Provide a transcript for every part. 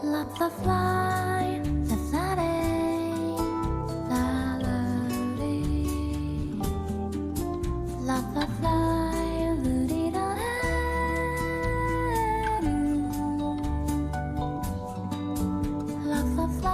Love the fly, the Saturday, Love the fly, 우리라 Love the fly,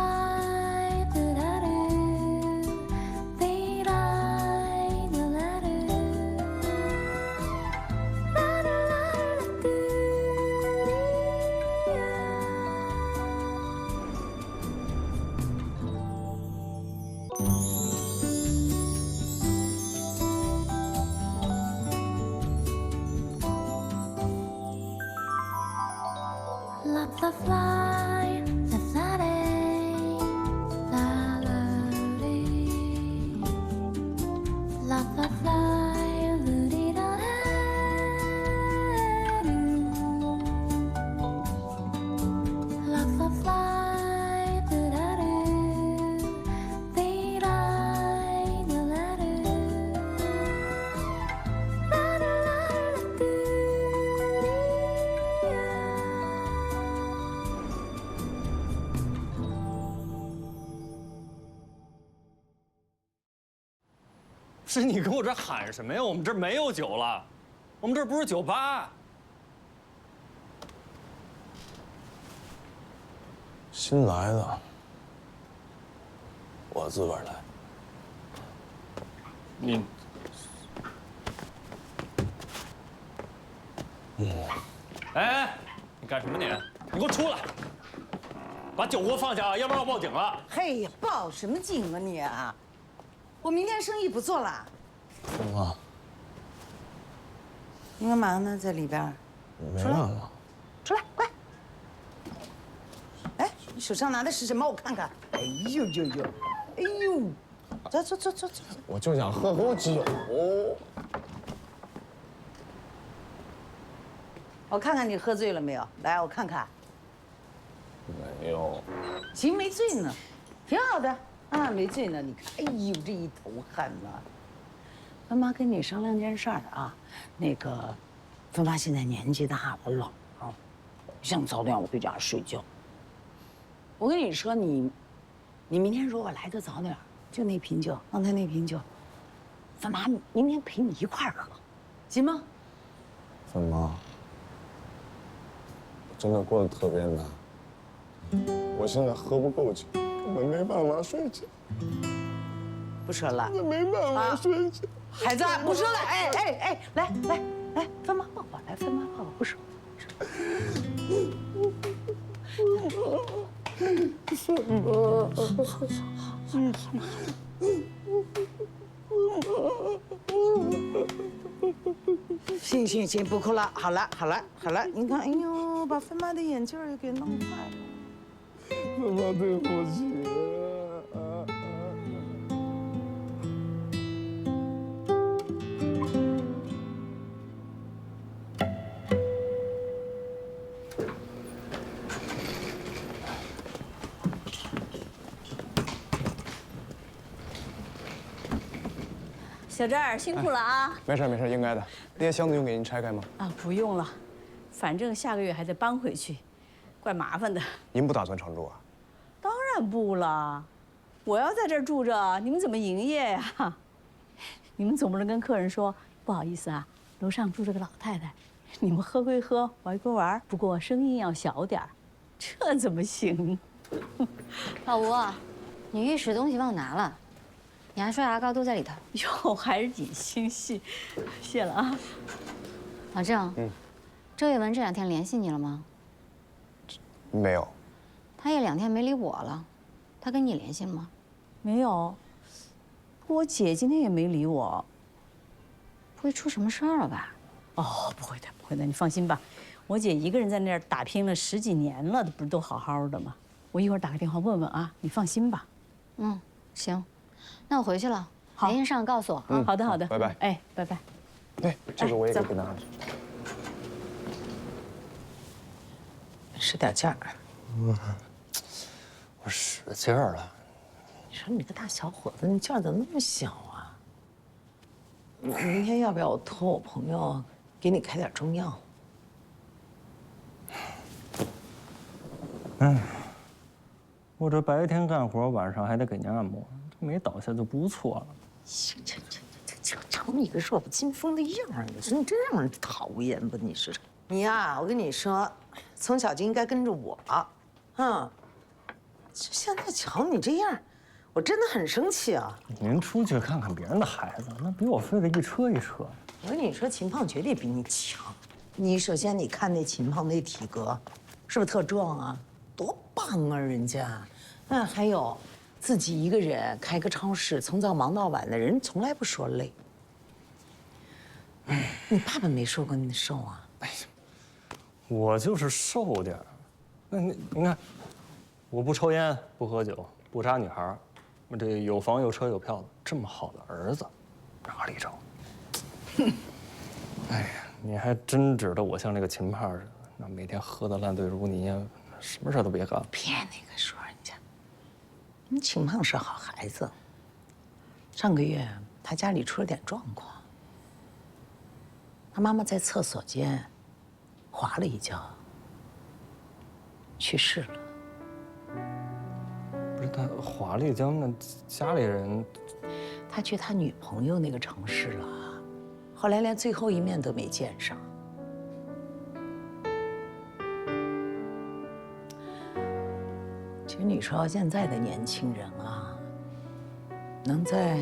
Love the fly, the Saturday, Love the fly, 우리라 Love the fly,是你跟我这喊什么呀？我们这儿没有酒了，我们这儿不是酒吧。新来的，我自个儿来。你，哎，你干什么你？你给我出来！把酒给我放下啊，要不然我报警了。嘿呀，报什么警啊你啊！我明天生意不做了。怎么了？你干嘛呢？在里边？没干嘛。出来，快！哎，你手上拿的是什么？我看看。哎呦呦呦，哎呦，走走走走走。我就想喝口酒。我看看你喝醉了没有？来，我看看。没有。行，没醉呢，挺好的啊，没醉呢。你看，哎呦，这一头汗呐。芬妈跟你商量件事儿啊，那个，芬妈现在年纪大了，老了，不想早点回家睡觉。我跟你说，你明天如果来得早点，就那瓶酒，刚才那瓶酒，芬妈明天陪你一块儿喝，行吗？芬妈，我真的过得特别难。我现在喝不够酒，根本没办法睡觉。不说了，没办法睡觉。孩子，不说了，哎哎哎，来来来，芬妈抱抱，来，芬妈抱抱，不说。行行行，不哭了，好了好了好了，你看，哎呦，把芬妈的眼镜儿也给弄坏了。芬妈，对不起。小郑儿辛苦了啊！没事没事，应该的。那些箱子用给您拆开吗？啊，不用了，反正下个月还得搬回去，怪麻烦的。您不打算常住啊？当然不了，我要在这儿住着，你们怎么营业呀？你们总不能跟客人说不好意思啊，楼上住着个老太太，你们喝归喝，玩归玩，不过声音要小点儿，这怎么行？老吴，你浴室东西忘拿了，你牙刷牙膏都在里头。哟，还是挺心细，谢了啊。老郑，周叶文这2天联系你了吗？没有。他也2天没理我了，他跟你联系了吗？没有。我姐今天也没理我。不会出什么事儿了吧？哦，不会的，不会的，你放心吧。我姐一个人在那儿打拼了10几年了，不是都好好的吗？我一会儿打个电话问问啊，你放心吧。嗯，行，那我回去了。好，联系上告诉我啊。好的，好的，拜拜。哎，拜拜。对，这个我也给走拿上去。使点劲儿。我使劲儿了。你说你个大小伙子，你劲儿怎么那么小啊？明天要不要我托我朋友给你开点中药？我这白天干活，晚上还得给您按摩，没倒下就不错了。这成你个弱不禁风的样儿，你说你真让人讨厌吧？你是你呀，我跟你说，从小就应该跟着我，这现在瞧你这样，我真的很生气啊！您出去看看别人的孩子，那比我费了一车一车。我跟你说，秦胖绝对比你强。你首先你看那秦胖那体格，是不是特壮啊？多棒啊，人家。还有自己一个人开个超市，从早忙到晚的人，从来不说累。你爸爸没说过你瘦啊？我就是瘦点儿。那您看，我不抽烟，不喝酒，不扎女孩儿，我这有房有车有票的，这么好的儿子，哪里找？哎呀，你还真指着我像那个秦胖似的，那每天喝得烂醉如泥呀，什么事都别干了。别那个说人家，你秦胖是好孩子。上个月他家里出了点状况，他妈妈在厕所间滑了一跤，去世了。不是他滑了一跤，那家里人，他去他女朋友那个城市了，后来连最后一面都没见上。其实你说现在的年轻人啊，能在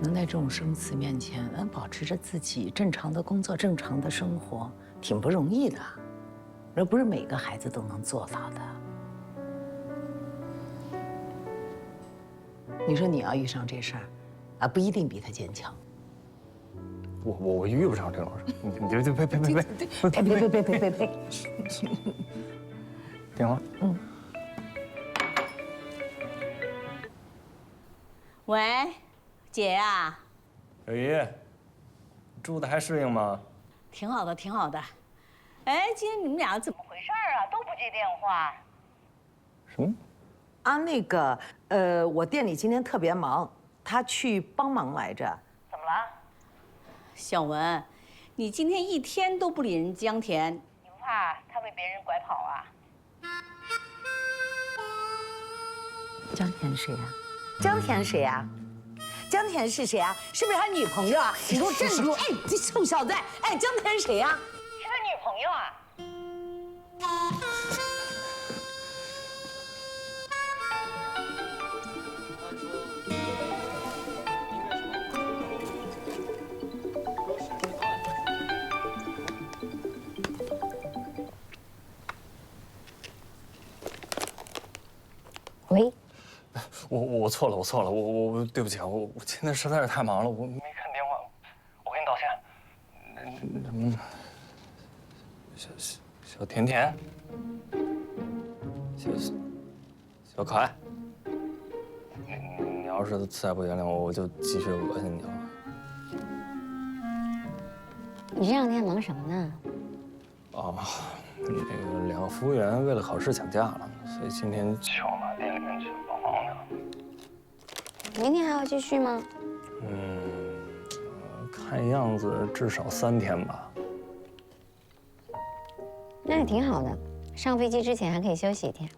这种生死面前，能保持着自己正常的工作、正常的生活，挺不容易的，而不是每个孩子都能做到的。你说你要遇上这事儿，不一定比他坚强。我遇不上这种事，你就呸！电话。喂，姐呀，小姨，住的还适应吗？挺好的，挺好的。哎，今天你们俩怎么回事啊？都不接电话。什么？那个，我店里今天特别忙，他去帮忙来着。怎么了？小文，你今天一天都不理人江田，你不怕他被别人拐跑啊？江田谁呀？江田谁呀？江田是谁啊？是不是他女朋友啊？你给我站住！哎，这臭小子！哎，江田谁呀？是他女朋友啊？喂，我错了，我对不起啊，我今天实在是太忙了，我没看电话，我给你道歉。小甜甜，小可爱，你要是再不原谅我，我就继续恶心你了。你这两天忙什么呢？哦，那个2个服务员为了考试请假了，所以今天去我妈店里面去帮忙去了。明天还要继续吗？看样子至少3天吧。那也挺好的，上飞机之前还可以休息1天。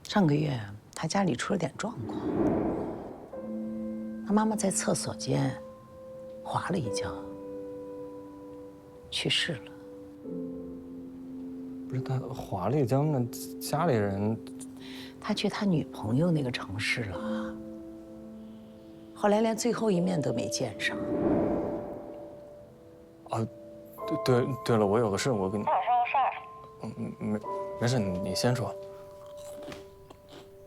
上个月他家里出了点状况，他妈妈在厕所间滑了一跤，去世了。不是他滑了一跤，那家里人，他去他女朋友那个城市了，后来连最后一面都没见上。啊，对了，我有个事，我跟你。我说个事儿。没事，你先说。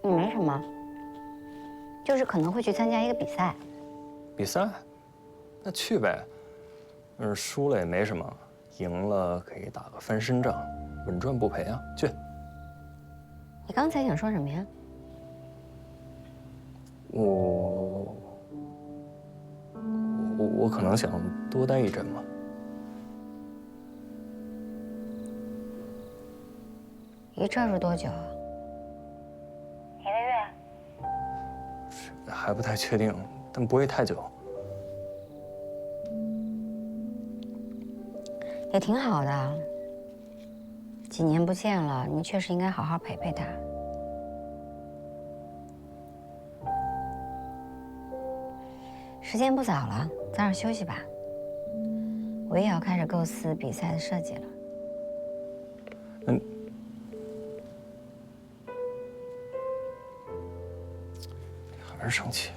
没什么，就是可能会去参加一个比赛。比赛？那去呗。输了也没什么，赢了可以打个翻身仗，稳赚不赔啊。去。你刚才想说什么呀？我可能想多待一阵吧。一阵是多久啊？1个月？还不太确定，但不会太久。也挺好的，几年不见了，你确实应该好好陪陪他。时间不早了，早点休息吧。我也要开始构思比赛的设计了。还是生气了。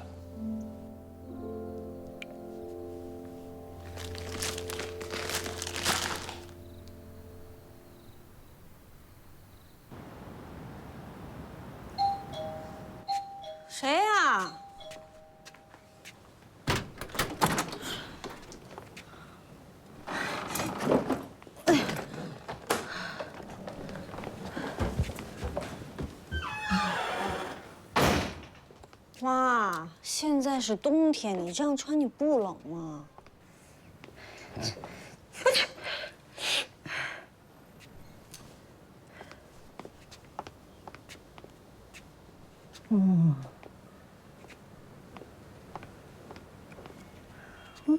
谁呀？妈，现在是冬天，你这样穿你不冷吗？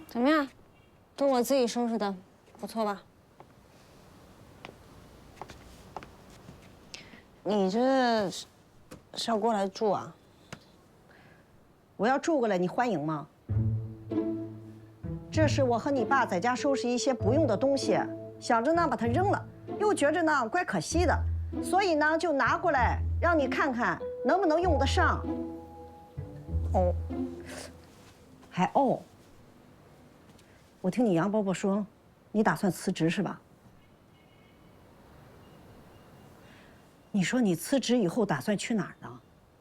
怎么样？都我自己收拾的，不错吧？你这是要过来住啊？我要住过来，你欢迎吗？这是我和你爸在家收拾一些不用的东西，想着呢把它扔了，又觉着呢怪可惜的，所以呢就拿过来让你看看能不能用得上。哦，还哦。我听你杨伯伯说，你打算辞职是吧？你说你辞职以后打算去哪儿呢？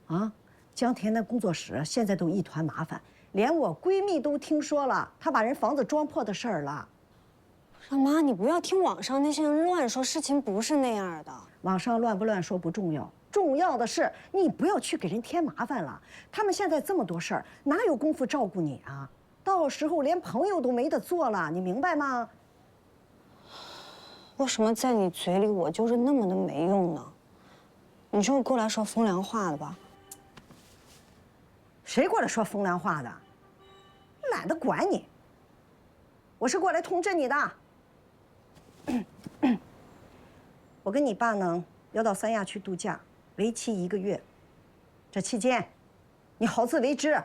啊？江田的工作室现在都一团麻烦，连我闺蜜都听说了，她把人房子装破的事儿了。妈，你不要听网上那些人乱说，事情不是那样的。网上乱不乱说不重要，重要的是你不要去给人添麻烦了。他们现在这么多事儿，哪有功夫照顾你啊？到时候连朋友都没得做了，你明白吗？为什么在你嘴里我就是那么的没用呢？你就是过来说风凉话的吧？谁过来说风凉话的？懒得管你。我是过来通知你的。我跟你爸呢要到三亚去度假，为期1个月。这期间，你好自为之。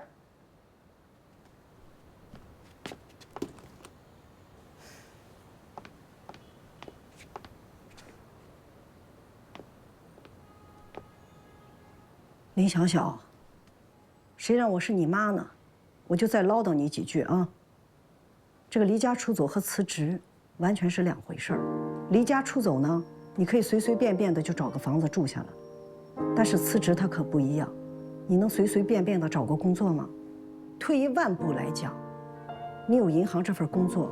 林小小，谁让我是你妈呢？我就再唠叨你几句啊。这个离家出走和辞职完全是两回事儿。离家出走呢，你可以随随便便的就找个房子住下了，但是辞职它可不一样，你能随随便便的找个工作吗？退一万步来讲，你有银行这份工作，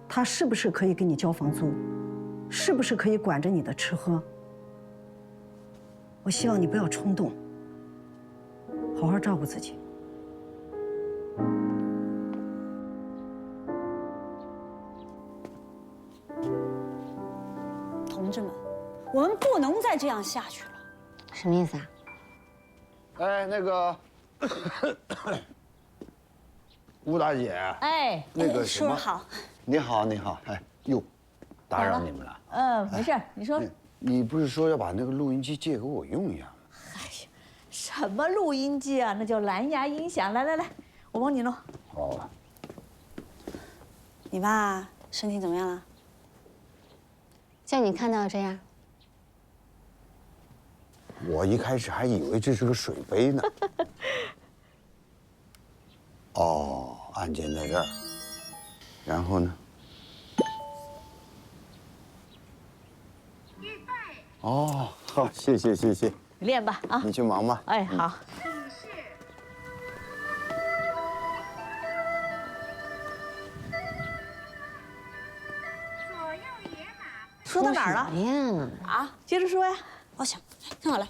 它是不是可以给你交房租？是不是可以管着你的吃喝？我希望你不要冲动。好好照顾自己。同志们，我们不能再这样下去了。什么意思啊？哎，那个吴大姐，哎，那个什么，叔好，你好，你好，哎，哟，打扰你们了。没事，你说。你不是说要把那个录音机借给我用一下吗？什么录音机啊？那叫蓝牙音响。来来来，我帮你弄。哦，你爸身体怎么样了？像你看到的这样。我一开始还以为这是个水杯呢。哦，按键在这儿。然后呢？哦，好，谢谢谢谢。你练吧啊！你去忙吧。哎，好。说到哪儿了？哎呀，啊，接着说呀。我想，听好了。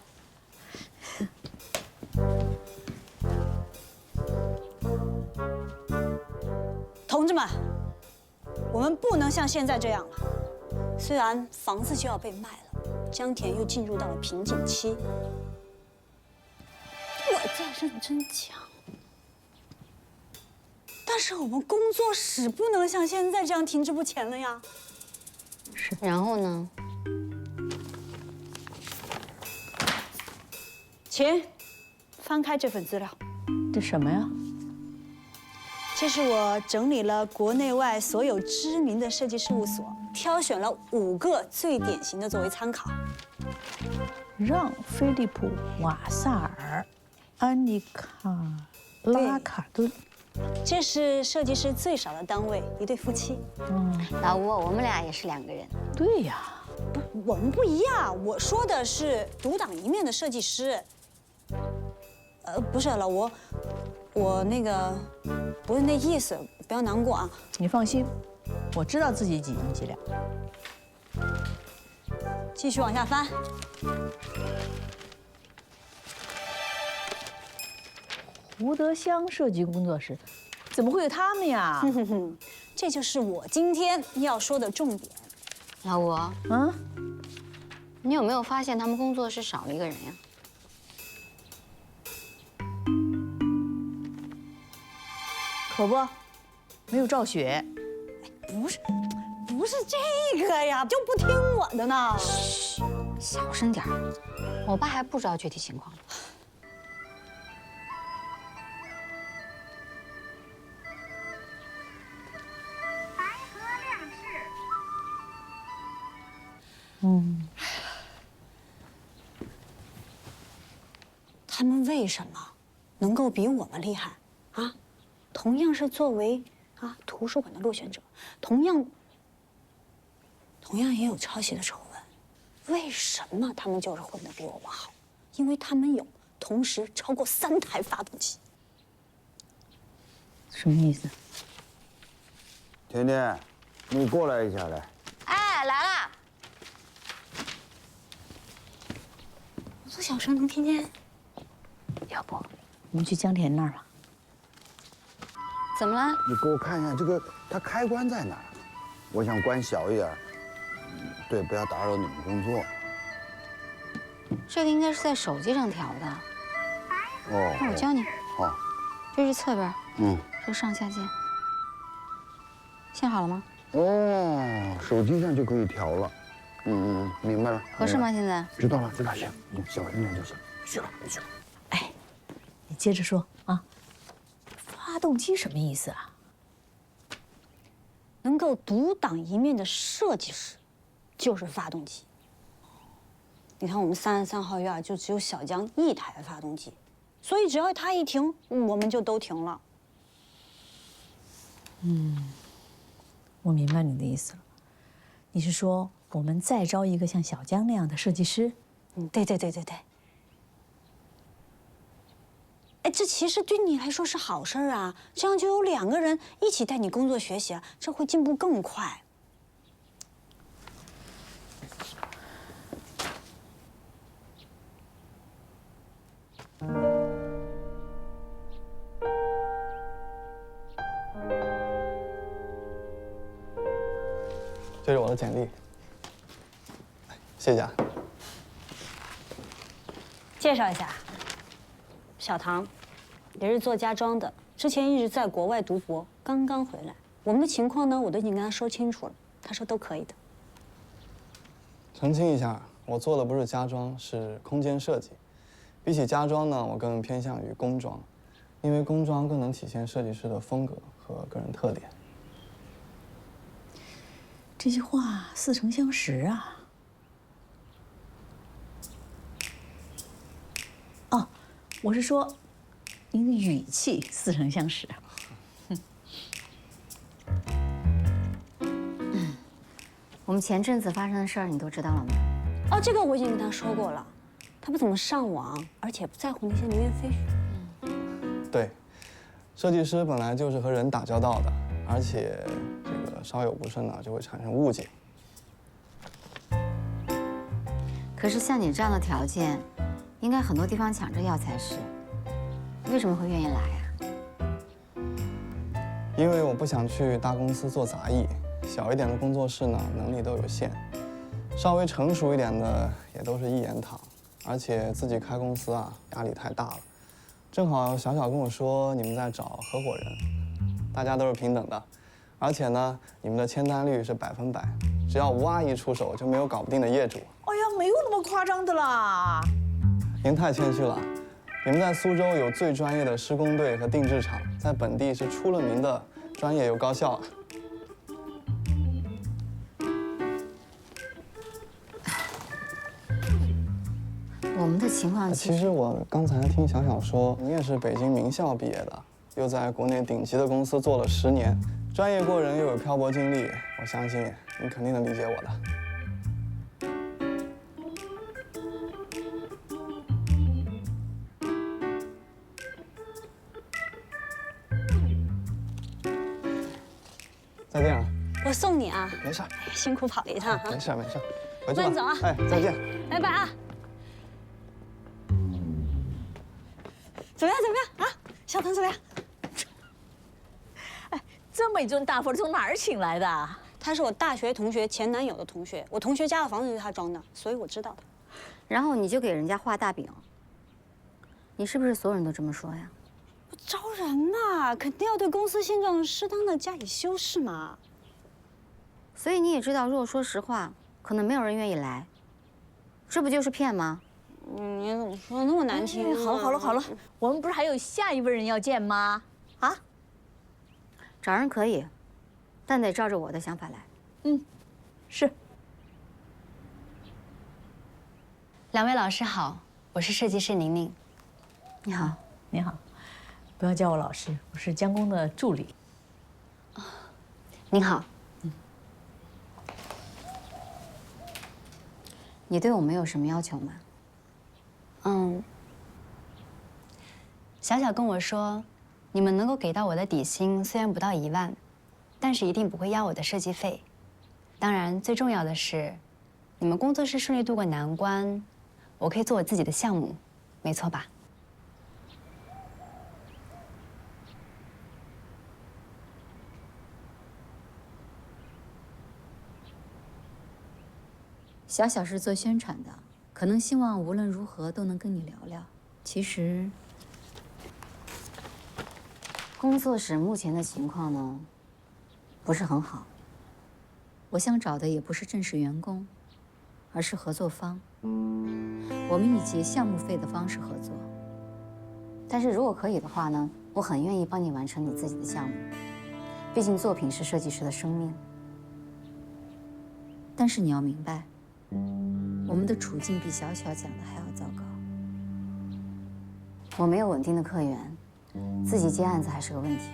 同志们，我们不能像现在这样了。虽然房子就要被卖了，江田又进入到了瓶颈期。我在认真讲，但是我们工作室不能像现在这样停滞不前了呀。是。然后呢？请翻开这份资料。这什么呀？这是我整理了国内外所有知名的设计事务所，挑选了5个最典型的作为参考。让·菲利普·瓦萨尔、安妮卡·拉卡顿。这是设计师最少的单位，一对夫妻。老吴，我们俩也是2个人。对呀，我们不一样，我说的是独当一面的设计师。不是老吴，我那个不是那意思，不要难过啊。你放心，我知道自己几斤几两。继续往下翻。胡德香设计工作室，怎么会有他们呀？这就是我今天要说的重点。老吴，你有没有发现他们工作室少了一个人呀？可不，没有赵雪。不是这个呀，就不听我的呢。嘘，小声点儿，我爸还不知道具体情况呢。他们为什么能够比我们厉害啊？同样是作为图书馆的落选者，同样也有抄袭的丑闻，为什么他们就是混得比我们好？因为他们有同时超过3台发动机。什么意思？甜甜，你过来一下来。哎，来啦！我做小声能听见？要不，我们去江田那儿吧。怎么了？你给我看一下这个，它开关在哪儿？我想关小一点。对，不要打扰你们工作。这个应该是在手机上调的。哦。那我教你。好。这是侧边。这上下键。现好了吗？哦，手机上就可以调了。明白了。合适吗？现在？知道了，行，你小声点就行。去了。哎，你接着说啊。发动机什么意思啊？能够独当一面的设计师，就是发动机。你看我们33号院就只有小江1台发动机，所以只要他一停，我们就都停了。我明白你的意思了。你是说我们再招一个像小江那样的设计师？对。哎，这其实对你来说是好事啊，这样就有2个人一起带你工作学习，这会进步更快。这是我的简历，谢谢啊。介绍一下，小唐，也是做家装的，之前一直在国外读博，刚刚回来。我们的情况呢，我都已经跟他说清楚了，他说都可以的。澄清一下，我做的不是家装，是空间设计。比起家装呢，我更偏向于工装，因为工装更能体现设计师的风格和个人特点。这句话似曾相识啊！哦，我是说，您的语气似曾相识。我们前阵子发生的事儿，你都知道了吗？哦，这个我已经跟他说过了，他不怎么上网，而且不在乎那些流言蜚语。对，设计师本来就是和人打交道的，而且这个稍有不慎呢，就会产生误解。可是像你这样的条件，应该很多地方抢着要才是。为什么会愿意来呀？因为我不想去大公司做杂役，小一点的工作室呢，能力都有限，稍微成熟一点的也都是一言堂，而且自己开公司啊，压力太大了。正好小小跟我说你们在找合伙人，大家都是平等的，而且呢，你们的签单率是100%，只要吴阿姨出手就没有搞不定的业主。哎呀，没有那么夸张的啦。您太谦虚了。你们在苏州有最专业的施工队和定制厂，在本地是出了名的专业又高效啊。我们的情况其实我刚才听小小说，你也是北京名校毕业的，又在国内顶级的公司做了10年，专业过人又有漂泊经历，我相信你肯定能理解我的。再见啊！我送你啊。没事。哎呀，辛苦跑了一趟哈。没事没事，回去吧。慢走啊。哎，再见。拜拜啊。怎么样？怎么样啊？小腾怎么样？哎，这么一尊大佛从哪儿请来的？他是我大学同学前男友的同学，我同学家的房子就是他装的，所以我知道的。然后你就给人家画大饼，你是不是所有人都这么说呀？招人呐，肯定要对公司现状适当的加以修饰嘛。所以你也知道，如果说实话，可能没有人愿意来，这不就是骗吗？你怎么说的那么难听啊？好了，我们不是还有下一位人要见吗？啊？找人可以，但得照着我的想法来。嗯，是。两位老师好，我是设计师宁宁。你好，你好，不要叫我老师，我是江工的助理。您好。你对我们有什么要求吗？小小跟我说，你们能够给到我的底薪虽然不到1万，但是一定不会压我的设计费。当然，最重要的是，你们工作室顺利度过难关，我可以做我自己的项目，没错吧？小小是做宣传的，可能希望无论如何都能跟你聊聊。其实，工作室目前的情况呢，不是很好。我想找的也不是正式员工，而是合作方。我们以结项目费的方式合作。但是如果可以的话呢，我很愿意帮你完成你自己的项目。毕竟作品是设计师的生命。但是你要明白，我们的处境比小小讲的还要糟糕。我没有稳定的客源，自己接案子还是个问题。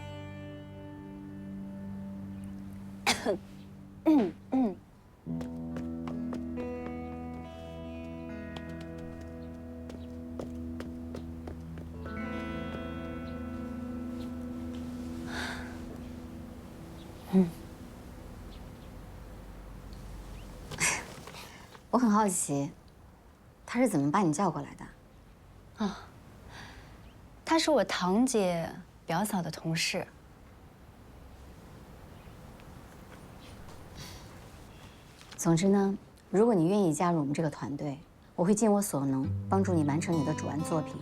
我很好奇，他是怎么把你叫过来的？啊，她是我堂姐表嫂的同事。总之呢，如果你愿意加入我们这个团队，我会尽我所能帮助你完成你的主案作品，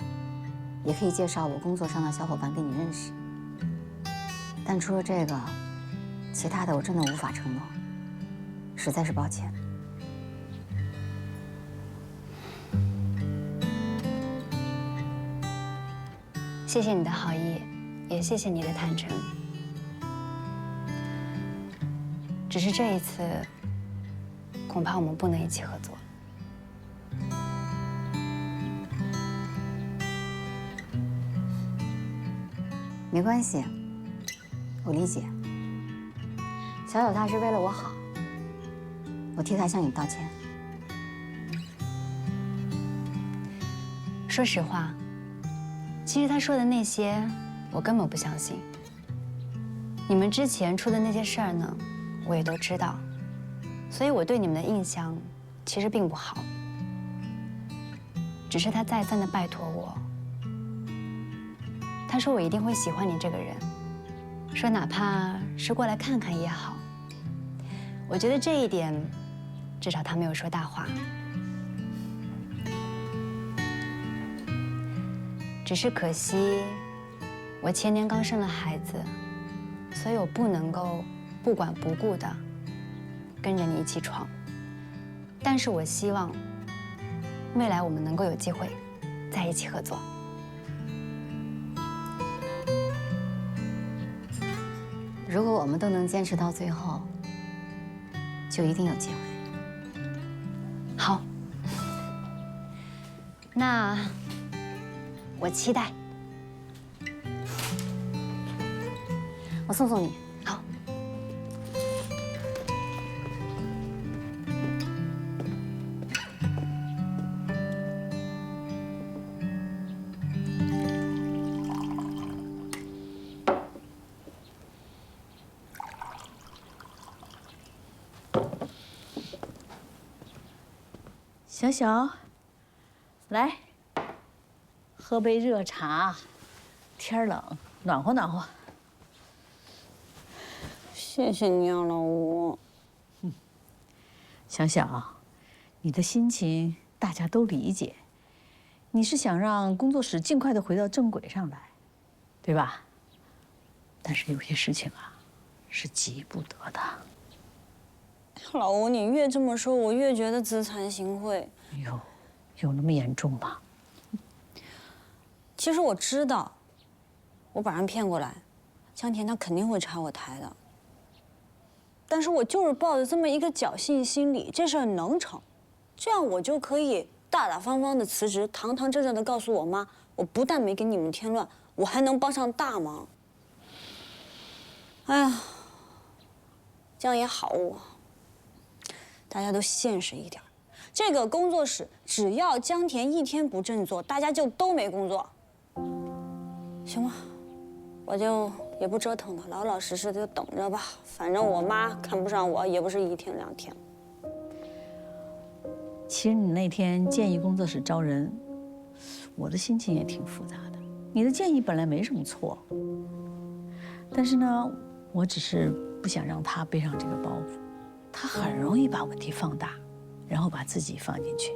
也可以介绍我工作上的小伙伴跟你认识。但除了这个，其他的我真的无法承诺，实在是抱歉。谢谢你的好意，也谢谢你的坦诚。只是这一次，恐怕我们不能一起合作。没关系，我理解。小小他是为了我好，我替他向你道歉。说实话，其实他说的那些，我根本不相信。你们之前出的那些事儿呢，我也都知道，所以我对你们的印象其实并不好。只是他再三的拜托我，他说我一定会喜欢你这个人，说哪怕是过来看看也好。我觉得这一点，至少他没有说大话。只是可惜，我前年刚生了孩子，所以我不能够不管不顾的跟着你一起闯。但是我希望未来我们能够有机会在一起合作。如果我们都能坚持到最后，就一定有机会。好，那我期待。我送送你。好。小小，来，喝杯热茶。天冷，暖和暖和。谢谢你啊，老吴。小小，你的心情大家都理解。你是想让工作室尽快的回到正轨上来，对吧？但是有些事情啊，是急不得的。老吴，你越这么说，我越觉得自惭形秽。有那么严重吗？其实我知道，我把人骗过来，江田他肯定会拆我台的。但是我就是抱着这么一个侥幸心理，这事儿能成，这样我就可以大大方方的辞职，堂堂正正的告诉我妈，我不但没给你们添乱，我还能帮上大忙。哎呀，这样也好啊。大家都现实一点，这个工作室只要江田一天不振作，大家就都没工作。行吧，我就也不折腾了，老老实实的就等着吧。反正我妈看不上我，也不是1天2天。其实你那天建议工作室招人，我的心情也挺复杂的。你的建议本来没什么错，但是呢，我只是不想让他背上这个包袱。他很容易把问题放大，然后把自己放进去，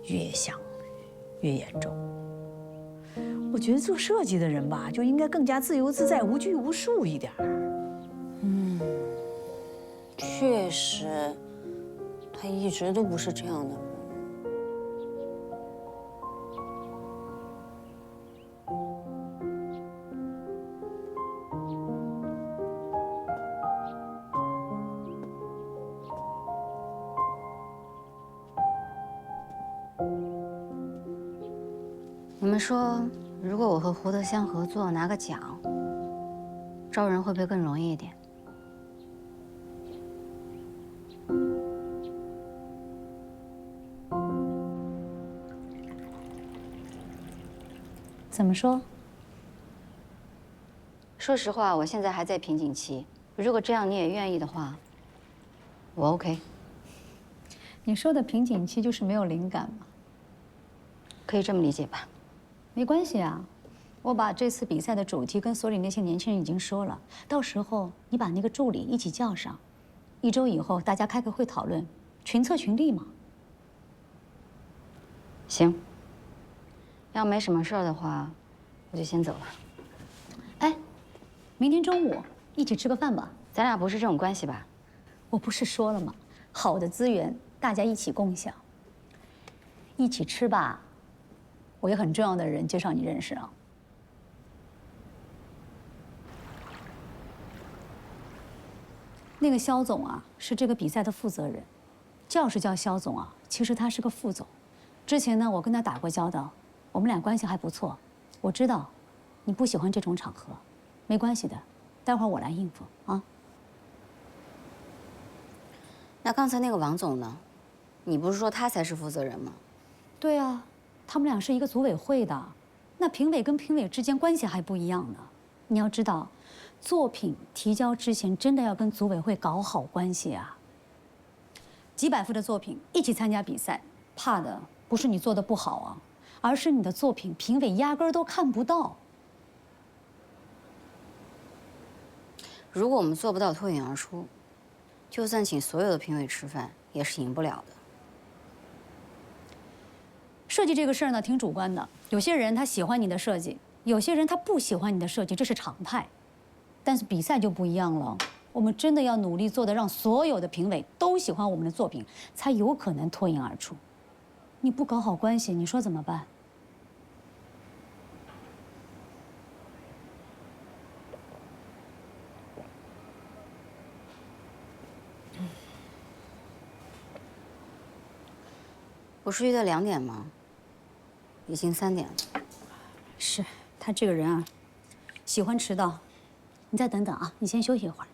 越想越严重。我觉得做设计的人吧，就应该更加自由自在、无拘无束一点。确实，他一直都不是这样的人。你们说，如果我和胡德香合作拿个奖，招人会不会更容易一点？怎么说？说实话，我现在还在瓶颈期。如果这样你也愿意的话，我 OK。你说的瓶颈期就是没有灵感吗？可以这么理解吧？没关系啊，我把这次比赛的主题跟所里那些年轻人已经说了，到时候你把那个助理一起叫上，1周以后大家开个会讨论，群策群力嘛。行。要没什么事儿的话，我就先走了。哎，明天中午一起吃个饭吧。咱俩不是这种关系吧？我不是说了吗？好的资源大家一起共享，一起吃吧。我有很重要的人介绍你认识啊。那个肖总啊，是这个比赛的负责人，叫是叫肖总啊，其实他是个副总。之前呢，我跟他打过交道，我们俩关系还不错。我知道你不喜欢这种场合，没关系的，待会儿我来应付啊。那刚才那个王总呢？你不是说他才是负责人吗？对啊，他们俩是一个组委会的，那评委跟评委之间关系还不一样呢。你要知道，作品提交之前真的要跟组委会搞好关系啊。几百幅的作品一起参加比赛，怕的不是你做的不好啊，而是你的作品评委压根儿都看不到。如果我们做不到脱颖而出，就算请所有的评委吃饭，也是赢不了的。设计这个事儿呢，挺主观的。有些人他喜欢你的设计，有些人他不喜欢你的设计，这是常态。但是比赛就不一样了，我们真的要努力做的，让所有的评委都喜欢我们的作品，才有可能脱颖而出。你不搞好关系，你说怎么办？是约的2点吗？已经3点了。是他这个人啊，喜欢迟到。你再等等啊，你先休息一会儿。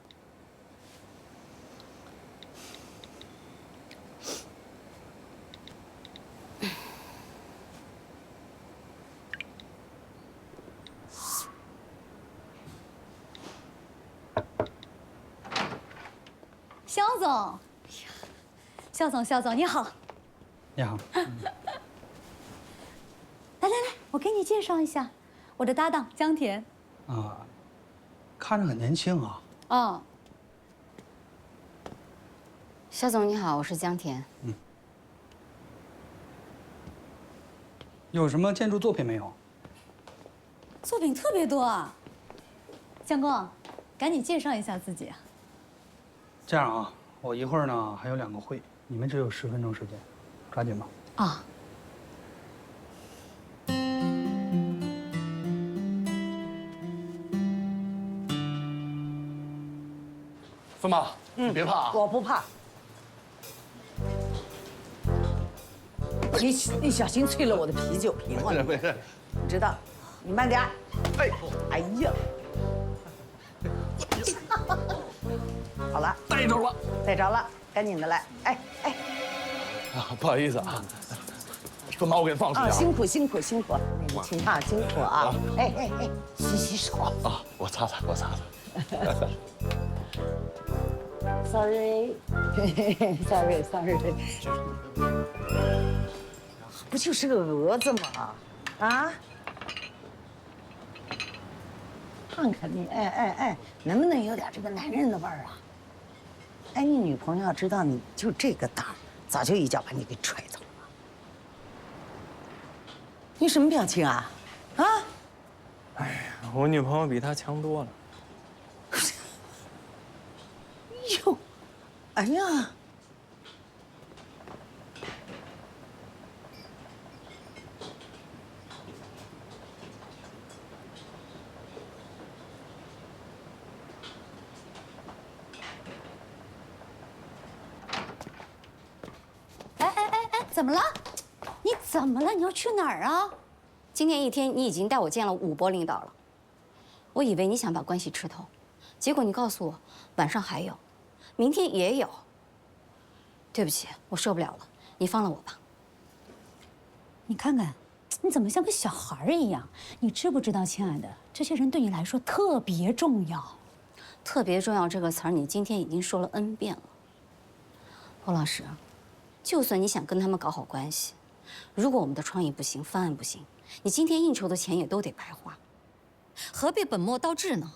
肖总，肖总你好。你好。来，我给你介绍一下，我的搭档江田。啊，看着很年轻啊。哦。肖总你好，我是江田。有什么建筑作品没有？作品特别多啊。江工，赶紧介绍一下自己。这样啊，我一会儿呢还有2个会，你们只有10分钟时间，抓紧吧。啊。芬妈，你别怕啊。我不怕。你小心碎了我的啤酒瓶啊！没事。你知道，你慢点。哎呀！好了，带着了，逮着了，赶紧的来。啊，不好意思啊，芬妈，我给你放出去啊。辛苦，请啊，辛苦啊！洗手啊，我擦擦。Sorry， 不就是个蛾子吗？啊？看看你，能不能有点这个男人的味儿啊？哎，你女朋友要知道你就这个胆儿，早就一脚把你给踹走了。你什么表情啊？啊？哎呀，我女朋友比他强多了。哟，哎呀！怎么了？你怎么了？你要去哪儿啊？今天一天你已经带我见了5波领导了，我以为你想把关系吃透，结果你告诉我晚上还有，明天也有。对不起，我受不了了，你放了我吧。你看看，你怎么像个小孩一样？你知不知道，亲爱的，这些人对你来说特别重要。特别重要这个词儿，你今天已经说了N遍了。侯老师，就算你想跟他们搞好关系，如果我们的创意不行，方案不行，你今天应酬的钱也都得白花，何必本末倒置呢？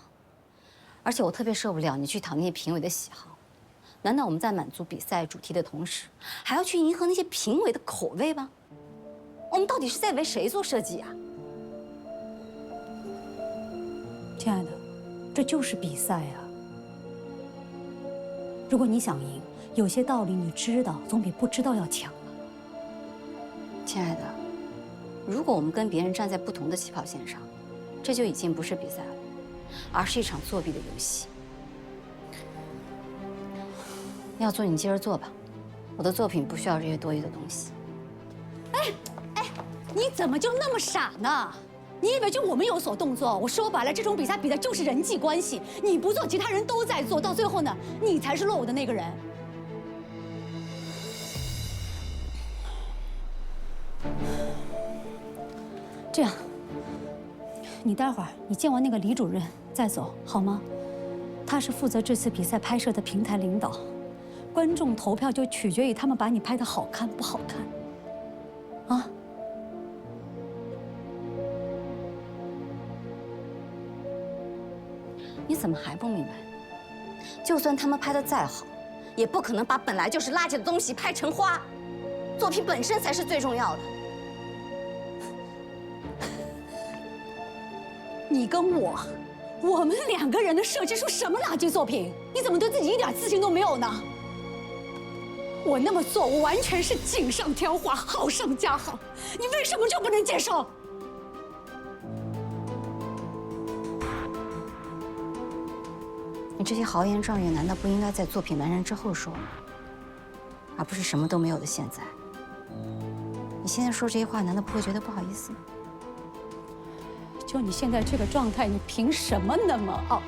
而且我特别受不了你去讨那些评委的喜好，难道我们在满足比赛主题的同时，还要去迎合那些评委的口味吗？我们到底是在为谁做设计啊？亲爱的，这就是比赛啊！如果你想赢，有些道理你知道，总比不知道要强。亲爱的，如果我们跟别人站在不同的起跑线上，这就已经不是比赛了，而是一场作弊的游戏。要做你接着做吧，我的作品不需要这些多余的东西。你怎么就那么傻呢？你以为就我们有所动作？我说白了，这种比赛比的就是人际关系。你不做，其他人都在做，到最后呢，你才是落伍的那个人。这样，你待会儿你见完那个李主任再走好吗？他是负责这次比赛拍摄的平台领导，观众投票就取决于他们把你拍的好看不好看，啊？你怎么还不明白？就算他们拍的再好，也不可能把本来就是垃圾的东西拍成花。作品本身才是最重要的。你跟我们2个人的设计出什么垃圾作品？你怎么对自己一点自信都没有呢？我那么做，我完全是锦上添花，好上加好。你为什么就不能接受？你这些豪言壮语，难道不应该在作品完成之后说吗？而不是什么都没有的现在。你现在说这些话，难道不会觉得不好意思吗？就你现在这个状态，你凭什么那么傲？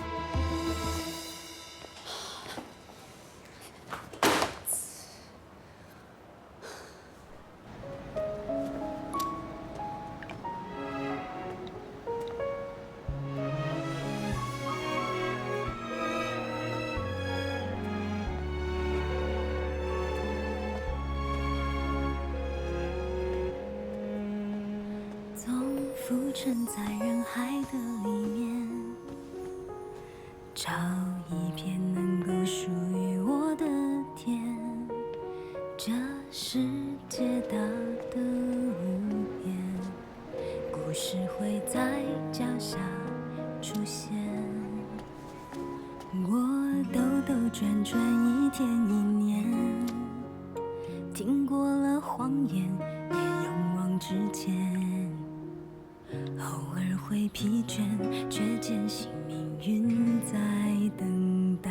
总浮沉在人海的里面，找一片能够属于我的天。这世界大的无边，故事会在脚下出现。我兜兜转转，一天一年，听过了谎言，也勇往直前。偶尔会疲倦，却坚信命运在等待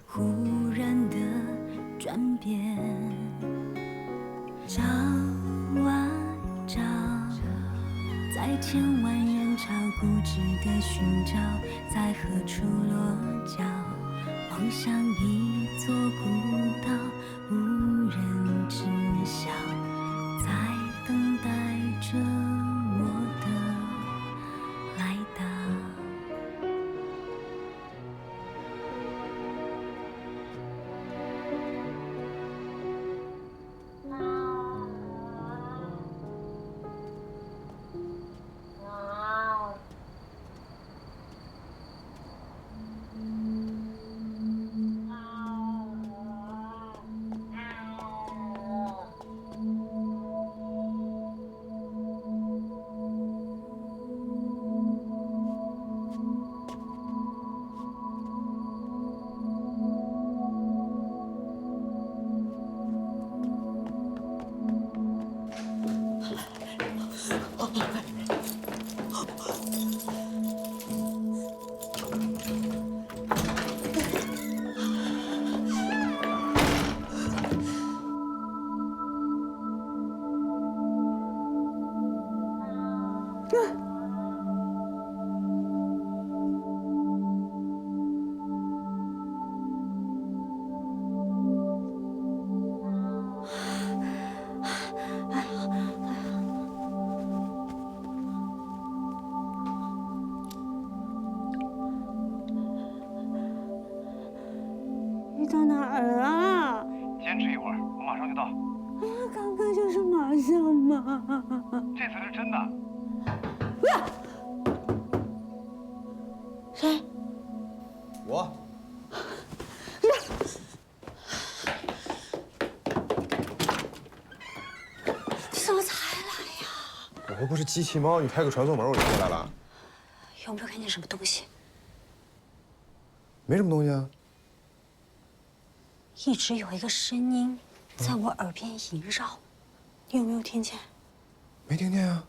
忽然的转变。找啊找，在千万人潮固执的寻找，在何处落脚？望向一座孤岛，无人知晓，在等待着我的来到。你到哪儿啊？坚持一会儿，我马上就到。刚刚就是马上嘛。这次是真的。谁？我。你怎么才来呀？我又不是机器猫，你开个传送门我就过来了。有没有看见什么东西？没什么东西啊。一直有一个声音在我耳边萦绕，你有没有听见？没听见啊。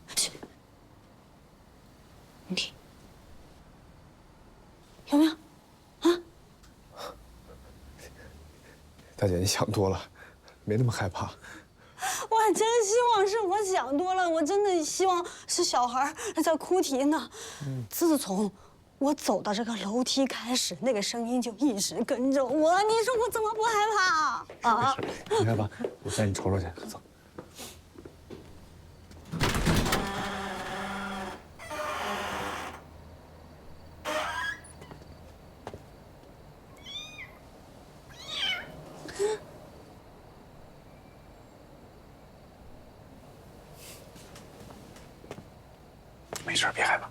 你听，有没有？啊？大姐，你想多了，没那么害怕。我还真希望是我想多了，我真的希望是小孩在哭啼呢。自从我走到这个楼梯开始，那个声音就一直跟着我。你说我怎么不害怕啊？你害怕？我带你瞅瞅去，走。没事，别害怕。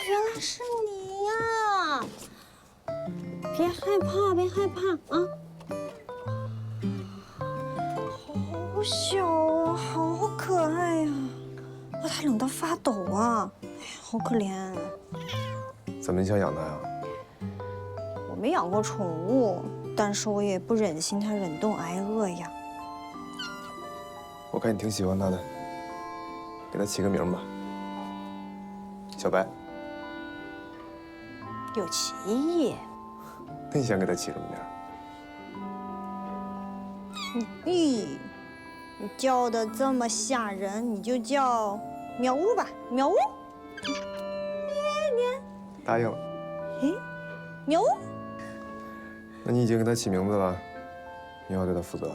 原来是你呀！别害怕，别害怕啊！好小啊，好可爱呀！哇，它冷到发抖啊，好可怜。怎么你想养它呀？我没养过宠物，但是我也不忍心它忍冻挨饿呀。我看你挺喜欢他的，给他起个名吧。小白。有歧义。那你想给他起什么名？咦，你叫的这么吓人，你就叫苗屋吧，苗屋。答应了。诶，苗屋。那你已经给他起名字了，你要对他负责。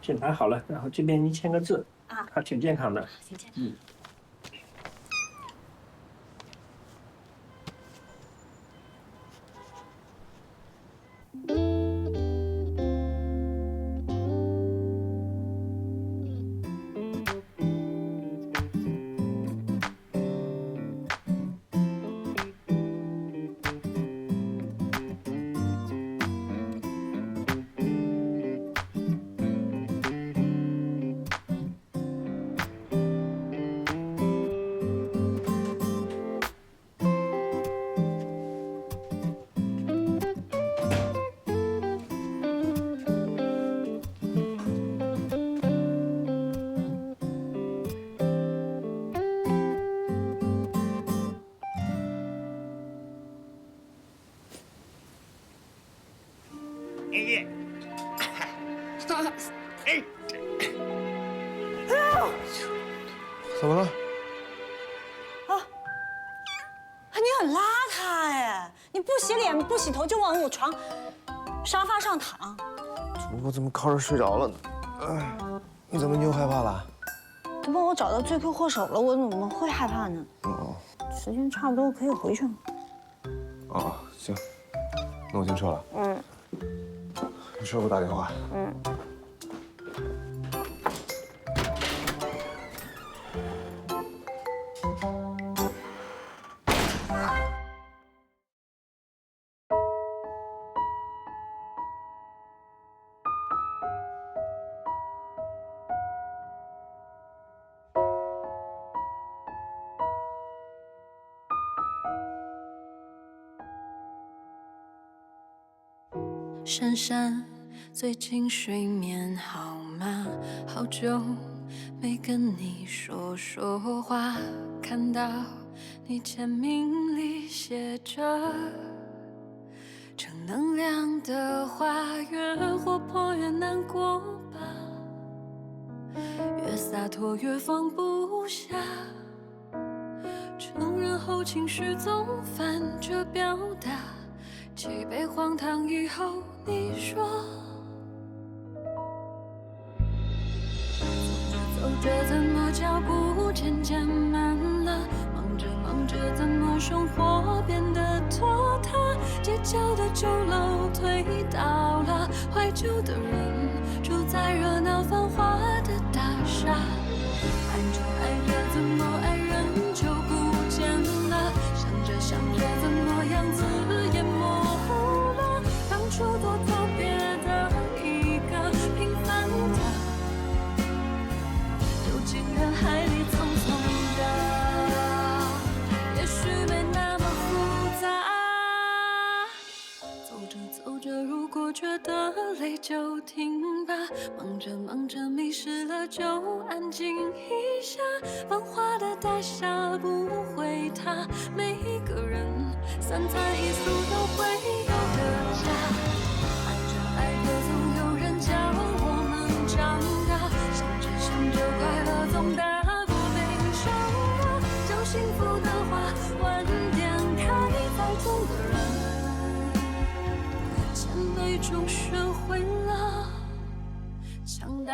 检查好了，然后这边您签个字啊，他挺健康的。挺健康。怎么了？你很邋遢哎！你不洗脸不洗头就往我床沙发上躺。我怎么靠着睡着了呢？你怎么你又害怕了？他帮我找到罪魁祸首了，我怎么会害怕呢？哦。时间差不多可以回去了。哦，行，那我先撤了。有事给我打电话。珊珊，最近睡眠好吗？好久没跟你说话，看到你签名里写着正能量的话，越活泼越难过吧，越洒脱越放不下，承认后情绪总反着表达，几杯荒唐以后你说，走着怎么脚步渐渐慢了，忙着忙着怎么生活变得拖沓，街角的酒楼推倒了，怀旧的人住在热闹繁华的大厦，爱着爱着怎么爱人就不见了，想着想着怎么样子也模糊了，当初多特别的一个平凡的，究竟人海里匆匆的，也许没那么复杂。走着走着，如果觉得累就停吧，忙着忙着迷失了就安静一下，繁华的大厦不会塌，每一个人三餐一宿都会有个家，爱着爱着总有人教我们长大，想着想着快乐总大过悲伤啊，将幸福的话晚点开，在中的人千杯中学会了强大。